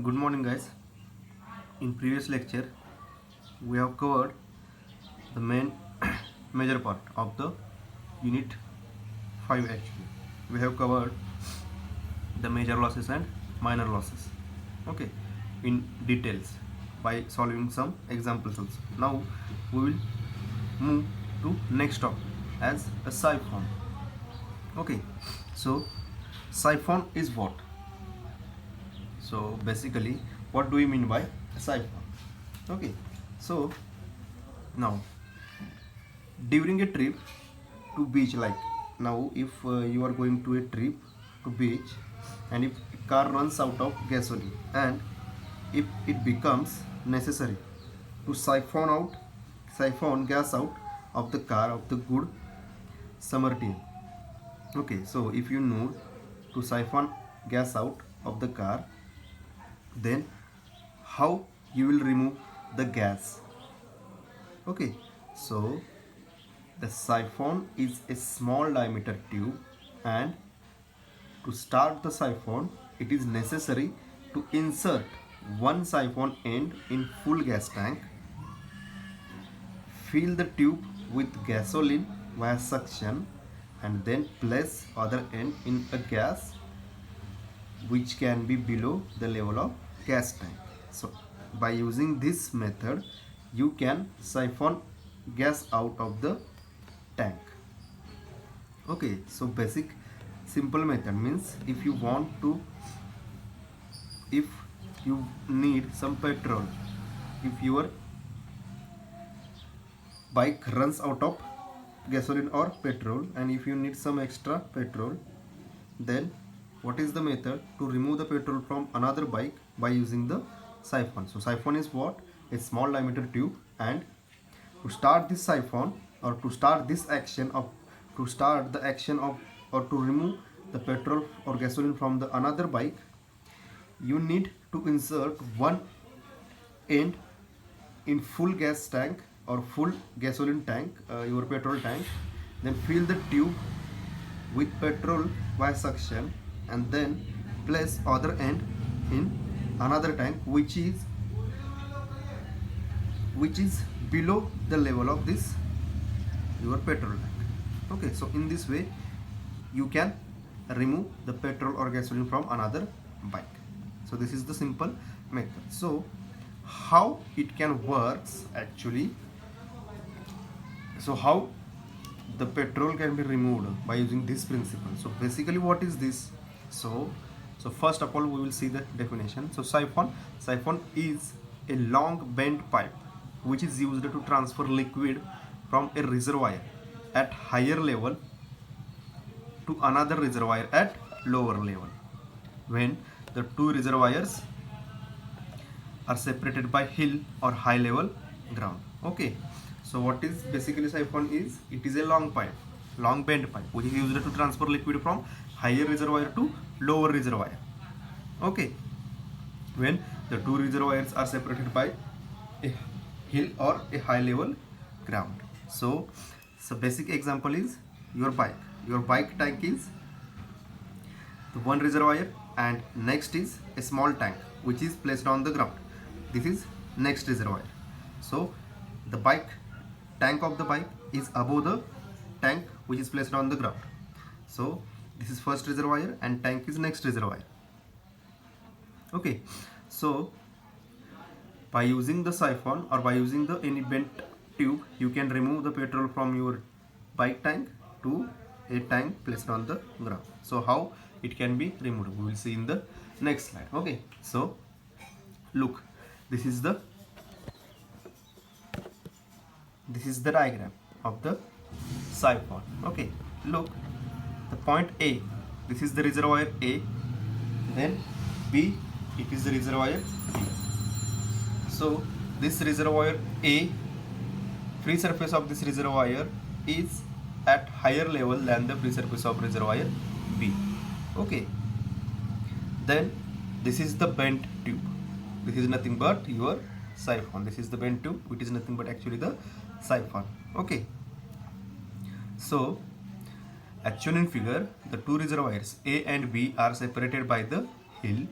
Good morning, guys. In previous lecture, we have covered the main major part of the unit 5. Actually, we have covered the major losses and minor losses. Okay, in details by solving some examples also. Now we will move to next topic as a siphon. Okay, so siphon is what? So basically, what do we mean by siphon? Okay, so now during a trip to beach, like now if you are going to a trip to beach and if car runs out of gasoline and if it becomes necessary to siphon gas out of the car of the good Samaritan. Okay, so if you know to siphon gas out of the car, then how you will remove the gas? Okay, so the siphon is a small diameter tube, and to start the siphon it is necessary to insert one siphon end in full gas tank, fill the tube with gasoline via suction, and then place other end in a gas which can be below the level of gas tank. So by using this method you can siphon gas out of the tank. Okay, so basic simple method means if you need some petrol, if your bike runs out of gasoline or petrol and if you need some extra petrol, then what is the method to remove the petrol from another bike? By using the siphon. So siphon is what? A small diameter tube, and to start this siphon, or to start this action of to start the action of or to remove the petrol or gasoline from the another bike, you need to insert one end in full gas tank or full gasoline tank, your petrol tank, then fill the tube with petrol by suction, and then place other end in another tank which is below the level of this your petrol tank. Okay, so in this way you can remove the petrol or gasoline from another bike. So this is the simple method. So how it can works actually? So how the petrol can be removed by using this principle? So basically what is this? So first of all we will see the definition. So siphon is a long bent pipe which is used to transfer liquid from a reservoir at higher level to another reservoir at lower level when the two reservoirs are separated by hill or high level ground. Okay, so what is basically siphon is? It is a long bent pipe which is used to transfer liquid from higher reservoir to lower reservoir. Okay, when the two reservoirs are separated by a hill or a high level ground. So basic example is your bike tank is the one reservoir, and next is a small tank which is placed on the ground. This is next reservoir. So the tank of the bike is above the tank which is placed on the ground. So this is first reservoir and tank is next reservoir. Okay, so by using the siphon or by using the any bent tube, you can remove the petrol from your bike tank to a tank placed on the ground. So how it can be removed, we will see in the next slide. Okay, so look, this is the diagram of the siphon. Okay, look, the point A, this is the reservoir A, then B, it is the reservoir B. So this reservoir A, free surface of this reservoir is at higher level than the free surface of reservoir B. Okay, then this is the bent tube. This is nothing but your siphon. This is the bent tube, which is nothing but actually the siphon. Okay, so as shown in figure, the two reservoirs A and B are separated by the hill.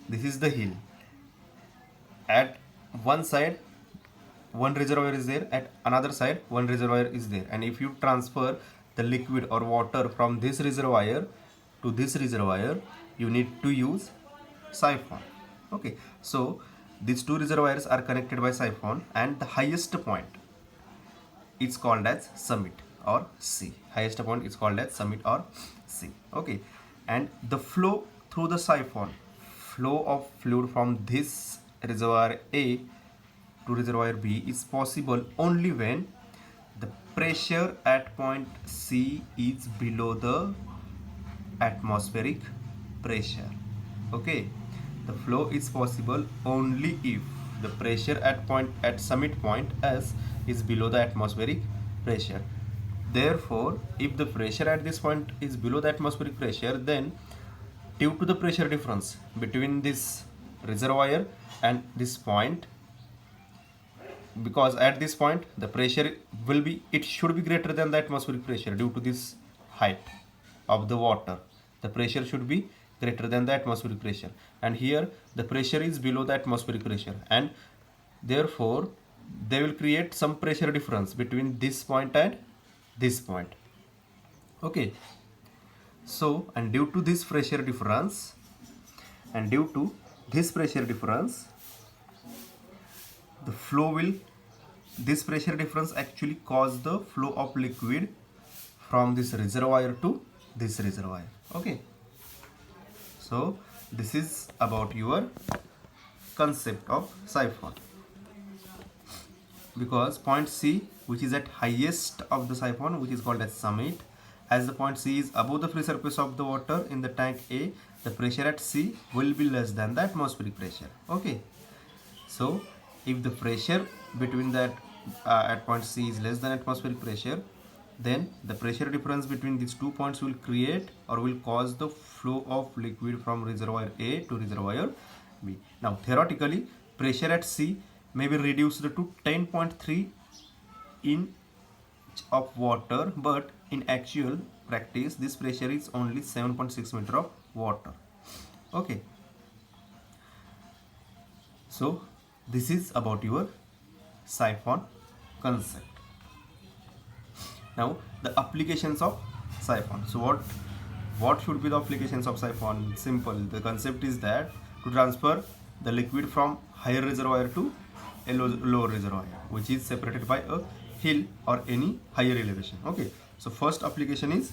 This is the hill, at one side one reservoir is there, at another side one reservoir is there, and if you transfer the liquid or water from this reservoir to this reservoir, you need to use siphon. Okay, so these two reservoirs are connected by siphon, and the highest point is called as summit or C. Highest point is called as summit or C. Okay, and the flow through the siphon, flow of fluid from this reservoir A to reservoir B is possible only when the pressure at point C is below the atmospheric pressure. Okay, the flow is possible only if the pressure at summit point S is below the atmospheric pressure. Therefore, if the pressure at this point is below the atmospheric pressure, then due to the pressure difference between this reservoir and this point, because at this point the pressure will be, it should be greater than the atmospheric pressure. Due to this height of the water, the pressure should be greater than the atmospheric pressure, and here the pressure is below the atmospheric pressure, and therefore they will create some pressure difference between this point and this point. Okay, so and due to this pressure difference, the flow will, this pressure difference actually cause the flow of liquid from this reservoir to this reservoir. Okay, so this is about your concept of siphon, because point C, which is at highest of the siphon, which is called as summit, as the point C is above the free surface of the water in the tank A, the pressure at C will be less than the atmospheric pressure. Okay, so if the pressure between that at point C is less than atmospheric pressure, then the pressure difference between these 2 points will create or will cause the flow of liquid from reservoir A to reservoir B. Now theoretically, pressure at C may be reduced to 10.3 inch of water, but in actual practice this pressure is only 7.6 meter of water. Okay, so this is about your siphon concept. Now the applications of siphon. So what should be the applications of siphon? Simple. The concept is that to transfer the liquid from higher reservoir to a lower reservoir, which is separated by a hill or any higher elevation. Okay, so first application is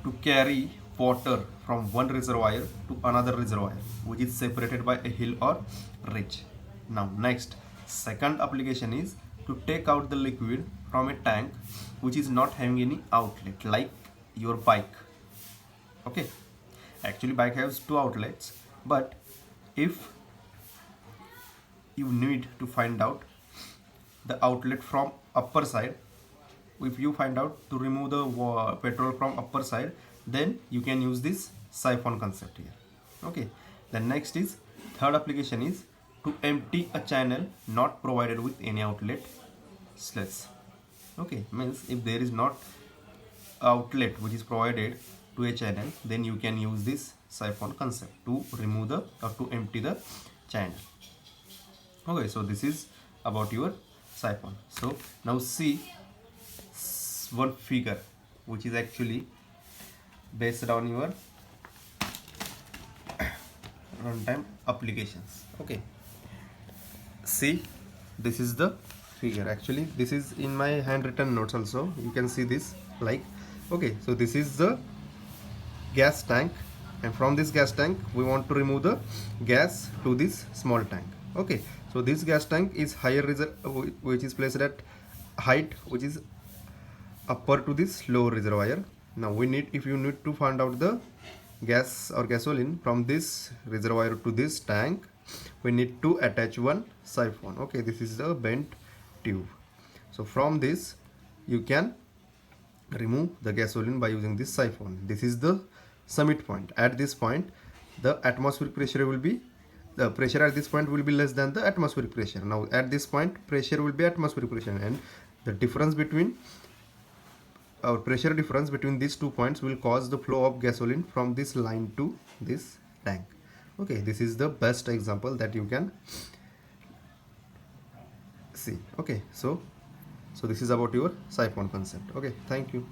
to carry water from one reservoir to another reservoir, which is separated by a hill or ridge. Now next, second application is to take out the liquid from a tank which is not having any outlet, like your bike. Okay, actually bike has two outlets, but if you need to find out the outlet from upper side, if you find out to remove the petrol from upper side, then you can use this siphon concept here. Okay, then next is third application is to empty a channel not provided with any outlet sludge. Okay, means if there is not outlet which is provided to a channel, then you can use this siphon concept to remove the or to empty the channel. Okay, so this is about your siphon. So now see one figure which is actually based on your runtime applications. Okay, see, this is the figure. Actually this is in my handwritten notes also, you can see this, like, okay, so this is the gas tank, and from this gas tank we want to remove the gas to this small tank. Okay, so this gas tank is higher which is placed at height which is upper to this lower reservoir. Now we need, if you need to find out the gas or gasoline from this reservoir to this tank, we need to attach one siphon. Okay, this is the bent tube. So from this you can remove the gasoline by using this siphon. This is the summit point. At this point the atmospheric pressure will be, the pressure at this point will be less than the atmospheric pressure. Now at this point pressure will be atmospheric pressure, and the difference between pressure difference between these 2 points will cause the flow of gasoline from this line to this tank. Okay, this is the best example that you can see. Okay, so this is about your siphon concept. Okay, thank you.